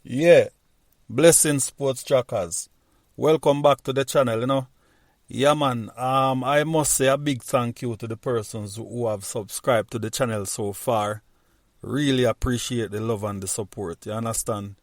Yeah, blessing sports trackers. Welcome back to the channel. Yeah, man. I must say a big thank you to the persons who have subscribed to the channel so far. Really appreciate the love and the support. You understand?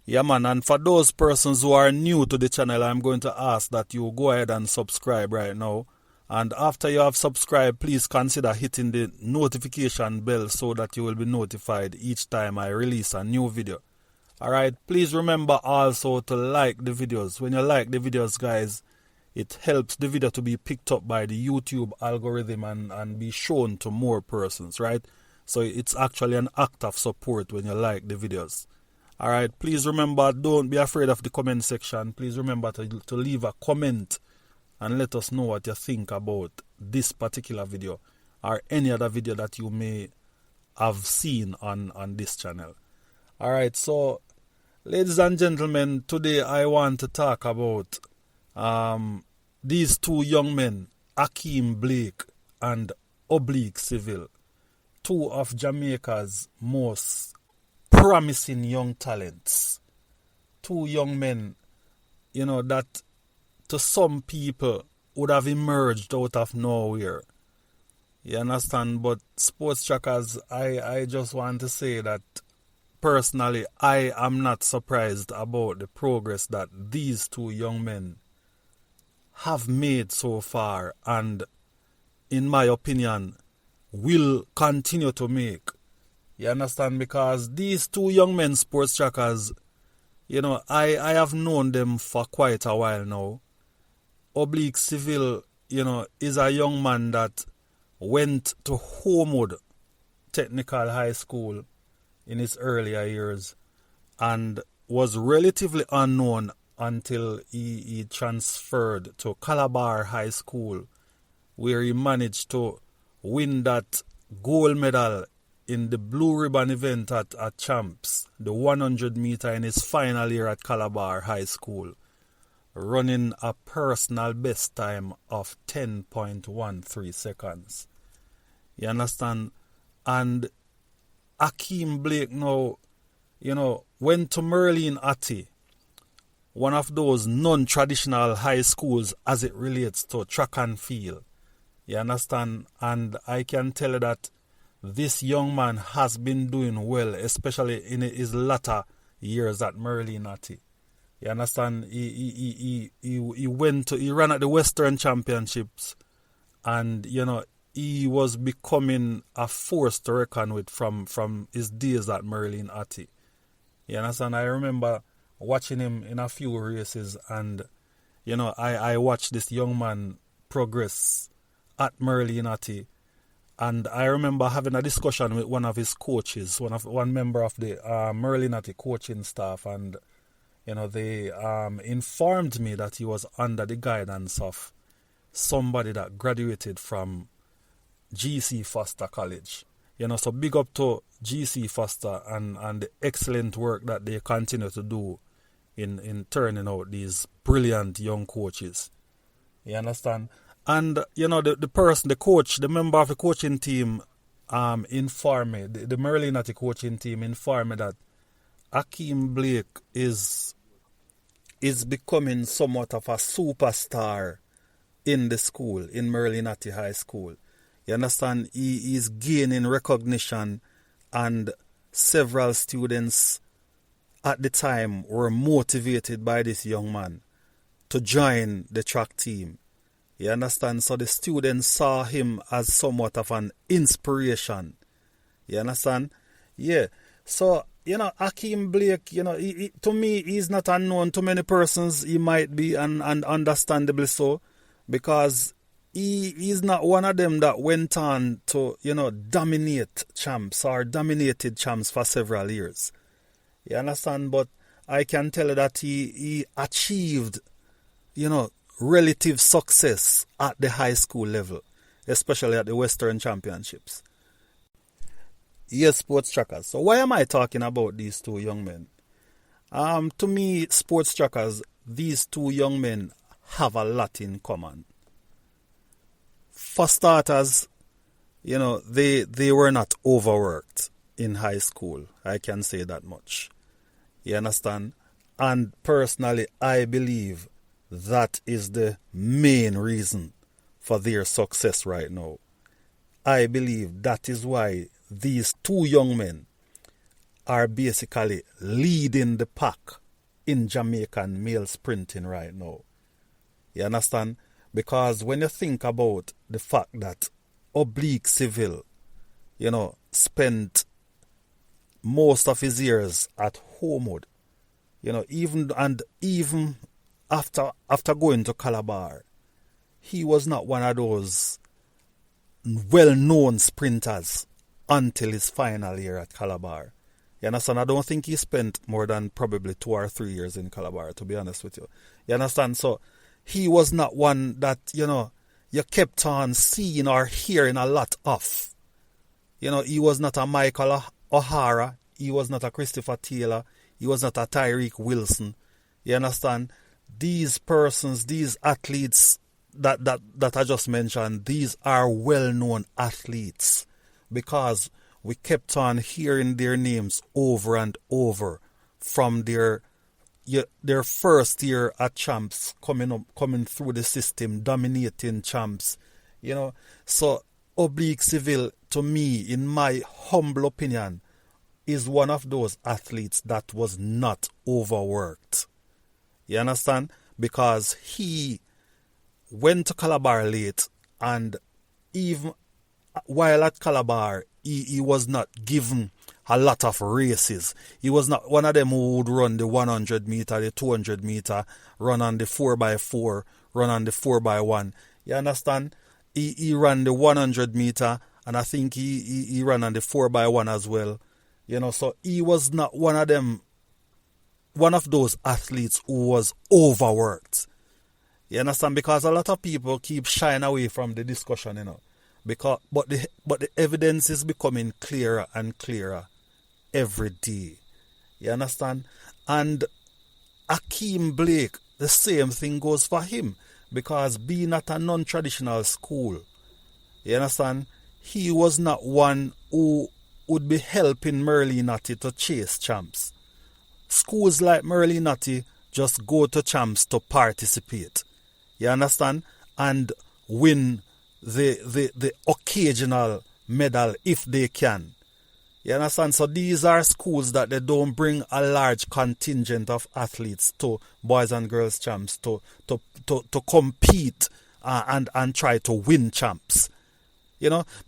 Yeah, man. And for those persons who are new to the channel, I'm going to ask that you go ahead and subscribe right now. And after you have subscribed, please consider hitting the notification bell so that you will be notified each time I release a new video. Alright, please remember also to like the videos. When you like the videos, guys, it helps the video to be picked up by the YouTube algorithm and be shown to more persons, right? So it's actually an act of support when you like the videos. Alright, please remember, don't be afraid of the comment section. Please remember to leave a comment and let us know what you think about this particular video or any other video that you may have seen on this channel. Alright, so ladies and gentlemen, today I want to talk about these two young men, Akeem Blake and Oblique Seville, two of Jamaica's most promising young talents. Two young men, that to some people would have emerged out of nowhere. You understand? But sports trackers, I just want to say that personally, I am not surprised about the progress that these two young men have made so far and, in my opinion, will continue to make. You understand? Because these two young men, sports trackers, I have known them for quite a while now. Oblique Seville, is a young man that went to Homewood Technical High School in his earlier years and was relatively unknown until he transferred to Calabar High School, where he managed to win that gold medal in the blue ribbon event at Champs, the 100 meter in his final year at Calabar High School, running a personal best time of 10.13 seconds. You understand? And Akeem Blake now, went to Merlin Atty, one of those non-traditional high schools as it relates to track and field. You understand? And I can tell you that this young man has been doing well, especially in his latter years at Merlin Atty. You understand? He ran at the Western Championships, and he was becoming a force to reckon with from his days at Merlin Atty. You understand? I remember watching him in a few races, and I watched this young man progress at Merlin Atty, and I remember having a discussion with one of his coaches, one member of the Merlin Atty coaching staff, and they informed me that he was under the guidance of somebody that graduated from GC Foster College. So big up to GC Foster and the excellent work that they continue to do in turning out these brilliant young coaches. You understand? And the coach, the member of the coaching team informed me, the Merlin Atty coaching team informed me that Akeem Blake is becoming somewhat of a superstar in the school, in Merlin Atty High School. You understand? He is gaining recognition, and several students at the time were motivated by this young man to join the track team. You understand? So the students saw him as somewhat of an inspiration. You understand? Yeah. So, Akeem Blake, to me, he's not unknown to many persons. He might be, and understandably so, because he's not one of them that went on to, dominate champs or dominated champs for several years. You understand? But I can tell you that he achieved, relative success at the high school level, especially at the Western Championships. Yes, sports trackers. So why am I talking about these two young men? To me, sports trackers, these two young men have a lot in common. For starters, they were not overworked in high school. I can say that much. You understand? And personally, I believe that is the main reason for their success right now. I believe that is why these two young men are basically leading the pack in Jamaican male sprinting right now. You understand? Because when you think about the fact that Oblique Seville, spent most of his years at Homewood, even after going to Calabar, he was not one of those well-known sprinters until his final year at Calabar. You understand? I don't think he spent more than probably 2 or 3 years in Calabar, to be honest with you. You understand? So he was not one that, you kept on seeing or hearing a lot of. He was not a Michael O'Hara. He was not a Christopher Taylor. He was not a Tyreek Wilson. You understand? These persons, these athletes that I just mentioned, these are well-known athletes because we kept on hearing their names over and over from their first year at champs, coming through the system, dominating champs. So Oblique Seville, to me, in my humble opinion, is one of those athletes that was not overworked. You understand? Because he went to Calabar late, and even while at Calabar, he was not given a lot of races. He was not one of them who would run the 100 meter, the 200 meter, run on the 4x4, run on the 4x1. You understand? He ran the 100 meter, and I think he ran on the 4x1 as well. So he was not one of those athletes who was overworked. You understand? Because a lot of people keep shying away from the discussion, but the evidence is becoming clearer and clearer every day. You understand? And Akeem Blake, the same thing goes for him. Because being at a non-traditional school, you understand, he was not one who would be helping Merlinati to chase champs. Schools like Merlinati just go to champs to participate. You understand? And win the occasional medal if they can. You understand? So these are schools that they don't bring a large contingent of athletes to boys and girls champs to compete and try to win champs.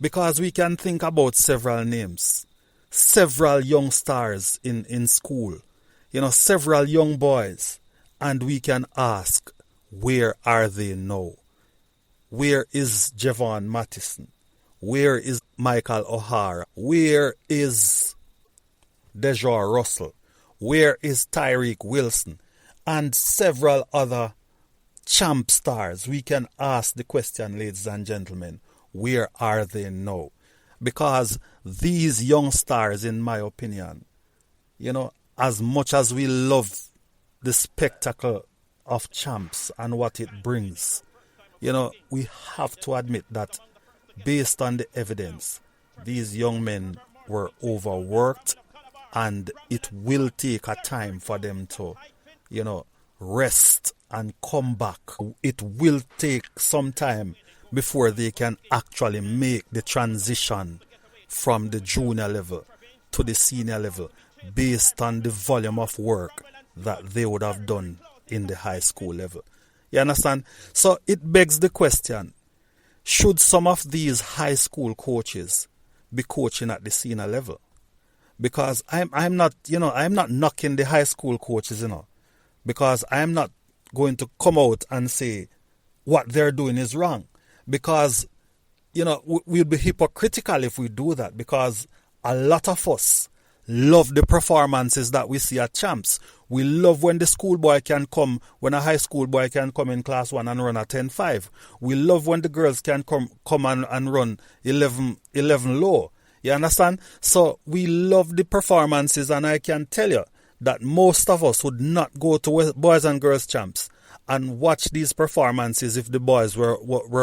Because we can think about several names, several young stars in school, several young boys, and we can ask, where are they now? Where is Javon Mattison? Where is Michael O'Hara? Where is Dejour Russell? Where is Tyreek Wilson? And several other champ stars. We can ask the question, ladies and gentlemen, where are they now? Because these young stars, in my opinion, as much as we love the spectacle of champs and what it brings, we have to admit that based on the evidence, these young men were overworked, and it will take a time for them to, rest and come back. It will take some time before they can actually make the transition from the junior level to the senior level based on the volume of work that they would have done in the high school level. You understand? So it begs the question, should some of these high school coaches be coaching at the senior level? Because I'm not knocking the high school coaches, because I'm not going to come out and say what they're doing is wrong. Because, we'll be hypocritical if we do that, because a lot of us love the performances that we see at champs. We love when the schoolboy can come, when a high school boy can come in class 1 and run a 10.5. We love when the girls can come and run 11 low. You understand? So we love the performances, and I can tell you that most of us would not go to boys and girls champs and watch these performances if the boys were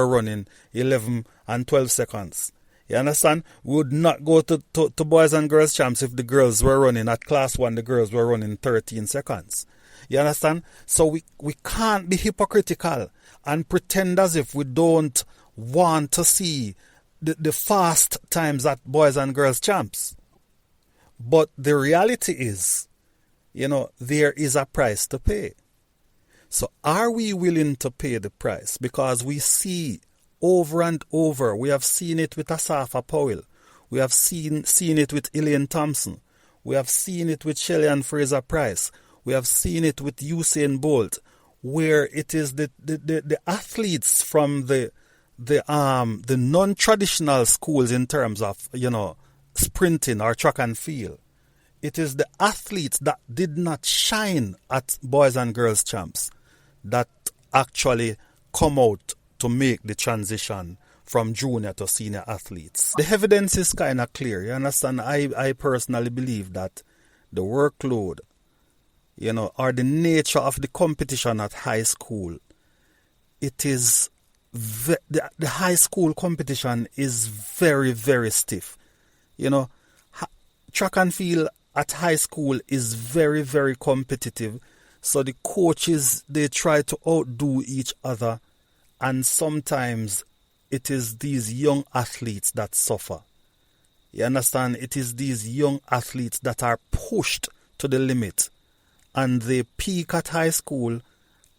running 11 and 12 seconds. You understand? We would not go to boys and girls champs if the girls were running at class 1, the girls were running 13 seconds. You understand? So we can't be hypocritical and pretend as if we don't want to see the fast times at boys and girls champs. But the reality is, there is a price to pay. So are we willing to pay the price? Because we see over and over, we have seen it with Asafa Powell. We have seen it with Elaine Thompson. We have seen it with Shelley and Fraser Price. We have seen it with Usain Bolt, where it is the athletes from the non-traditional schools in terms of, sprinting or track and field. It is the athletes that did not shine at boys and girls champs that actually come out to make the transition from junior to senior athletes. The evidence is kind of clear. You understand? I personally believe that the workload, or the nature of the competition at high school, it is the high school competition is very, very stiff. Track and field at high school is very, very competitive. So the coaches, they try to outdo each other. And sometimes it is these young athletes that suffer. You understand? It is these young athletes that are pushed to the limit. And they peak at high school.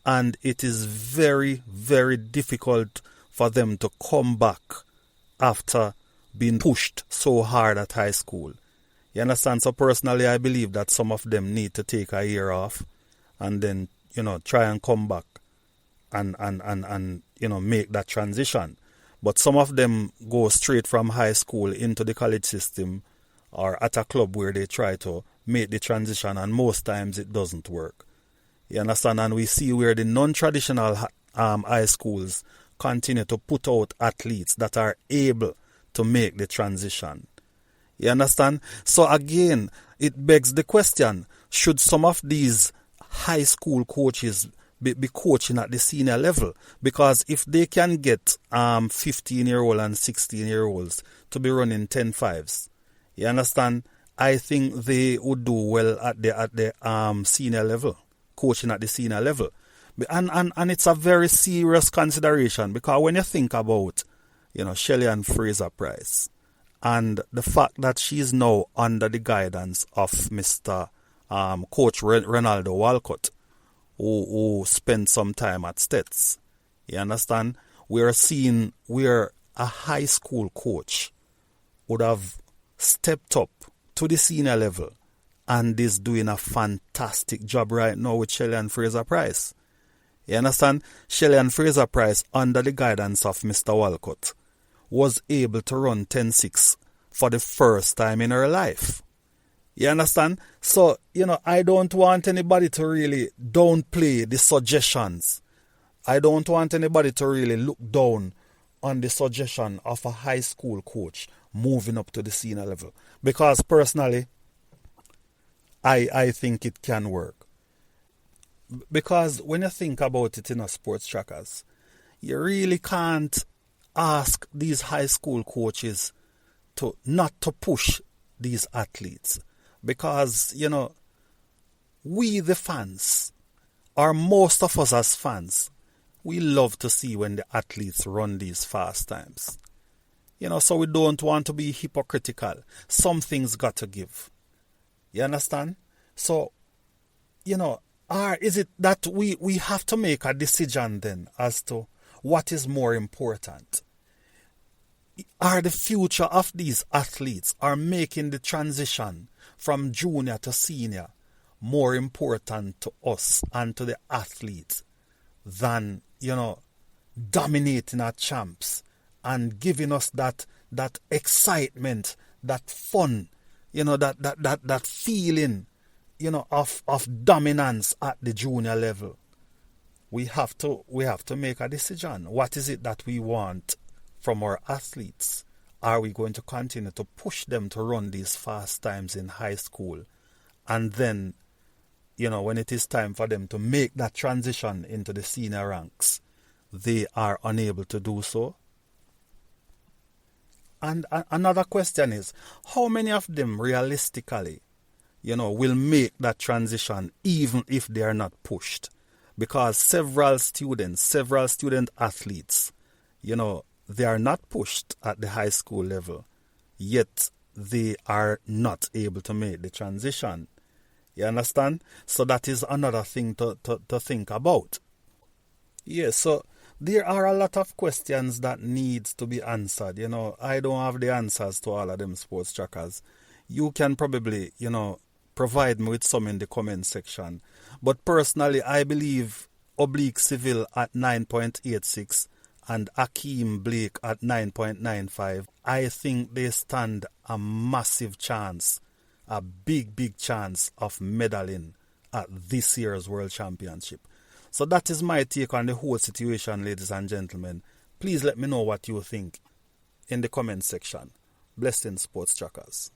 And it is very, very difficult for them to come back after being pushed so hard at high school. You understand? So personally, I believe that some of them need to take a year off and then, try and come back and make that transition. But some of them go straight from high school into the college system or at a club where they try to make the transition, and most times it doesn't work. You understand? And we see where the non-traditional high schools continue to put out athletes that are able to make the transition. You understand? So again, it begs the question, should some of these high school coaches be coaching at the senior level? Because if they can get 15-year-old and 16-year-olds to be running 10.5s, you understand, I think they would do well at the senior level, coaching at the senior level. And it's a very serious consideration, because when you think about, Shelley and Fraser Price, and the fact that she's now under the guidance of Mr. Coach Ronaldo Walcott, who spent some time at Stets. You understand? We are seeing where a high school coach would have stepped up to the senior level and is doing a fantastic job right now with Shelley and Fraser Price. You understand? Shelley and Fraser Price, under the guidance of Mr. Walcott, was able to run 10.6 for the first time in her life. You understand? So, I don't want anybody to really downplay the suggestions. I don't want anybody to really look down on the suggestion of a high school coach moving up to the senior level. Because personally, I think it can work. Because when you think about it in a sports trackers, you really can't ask these high school coaches to not to push these athletes. Because, we the fans, or most of us as fans, we love to see when the athletes run these fast times. So we don't want to be hypocritical. Something's got to give. You understand? So, is it that we have to make a decision then as to what is more important? Are the future of these athletes are making the transition from junior to senior more important to us and to the athletes than, dominating our champs and giving us that excitement, that fun, that feeling, of dominance at the junior level? We have to make a decision. What is it that we want from our athletes? Are we going to continue to push them to run these fast times in high school, and then, when it is time for them to make that transition into the senior ranks, they are unable to do so? And another question is, how many of them realistically, will make that transition even if they are not pushed? Because several student athletes, they are not pushed at the high school level, yet they are not able to make the transition. You understand? So that is another thing to think about. Yes, so there are a lot of questions that needs to be answered. I don't have the answers to all of them, sports trackers. You can probably, provide me with some in the comment section. But personally, I believe Oblique Seville at 9.86 and Akeem Blake at 9.95. I think they stand a massive chance, a big chance of medaling at this year's World Championship. So that is my take on the whole situation, ladies and gentlemen. Please let me know what you think in the comment section. Blessings, sports trackers.